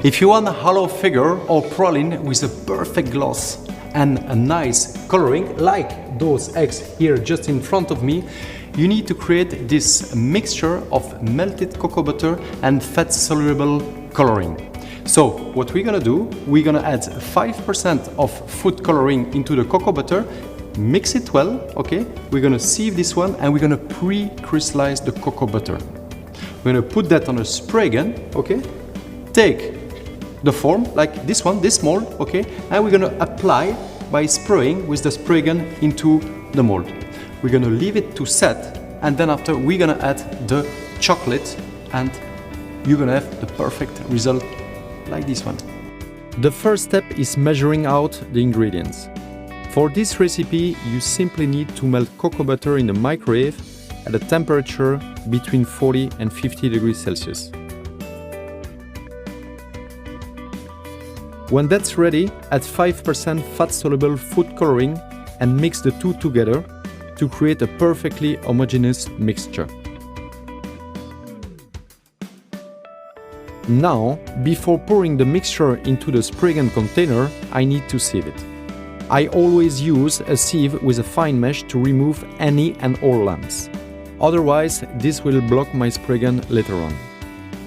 If you want a hollow figure or praline with a perfect gloss and a nice coloring, like those eggs here just in front of me, you need to create this mixture of melted cocoa butter and fat-soluble coloring. So what we're gonna do, we're gonna add 5% of food coloring into the cocoa butter, mix it well, okay? We're gonna sieve this one and we're gonna pre-crystallize the cocoa butter. We're gonna put that on a spray gun, okay? Take the form, like this one, this mold, okay? And we're gonna apply by spraying with the spray gun into the mold. We're gonna leave it to set, and then after we're gonna add the chocolate, and you're gonna have the perfect result like this one. The first step is measuring out the ingredients. For this recipe, you simply need to melt cocoa butter in the microwave at a temperature between 40 and 50 degrees Celsius. When that's ready, add 5% fat-soluble food coloring and mix the two together to create a perfectly homogeneous mixture. Now, before pouring the mixture into the spray gun container, I need to sieve it. I always use a sieve with a fine mesh to remove any and all lumps. Otherwise, this will block my spray gun later on.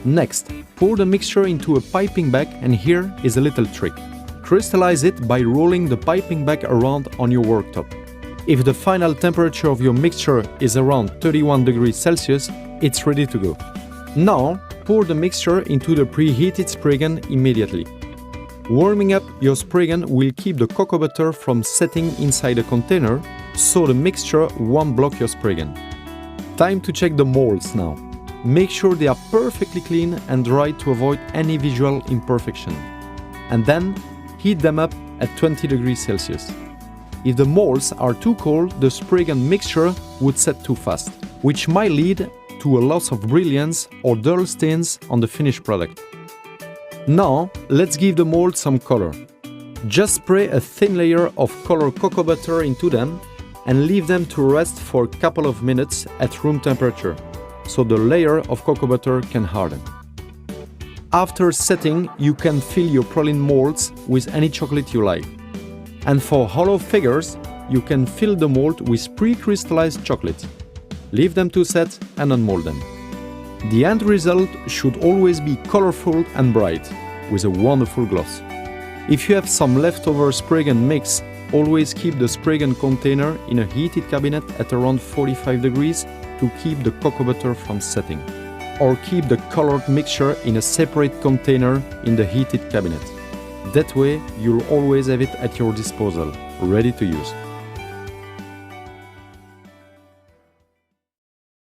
Next, pour the mixture into a piping bag, and here is a little trick. Crystallize it by rolling the piping bag around on your worktop. If the final temperature of your mixture is around 31 degrees Celsius, it's ready to go. Now, pour the mixture into the preheated spray gun immediately. Warming up your spray gun will keep the cocoa butter from setting inside the container, so the mixture won't block your spray gun. Time to check the molds now. Make sure they are perfectly clean and dry to avoid any visual imperfection. And then, heat them up at 20 degrees Celsius. If the molds are too cold, the spray gun mixture would set too fast, which might lead to a loss of brilliance or dull stains on the finished product. Now, let's give the mold some color. Just spray a thin layer of colored cocoa butter into them and leave them to rest for a couple of minutes at room temperature, so the layer of cocoa butter can harden. After setting, you can fill your praline molds with any chocolate you like. And for hollow figures, you can fill the mold with pre-crystallized chocolate. Leave them to set and unmold them. The end result should always be colorful and bright, with a wonderful gloss. If you have some leftover spray gun mix, always keep the spray gun container in a heated cabinet at around 45 degrees to keep the cocoa butter from setting. Or keep the colored mixture in a separate container in the heated cabinet. That way, you'll always have it at your disposal, ready to use.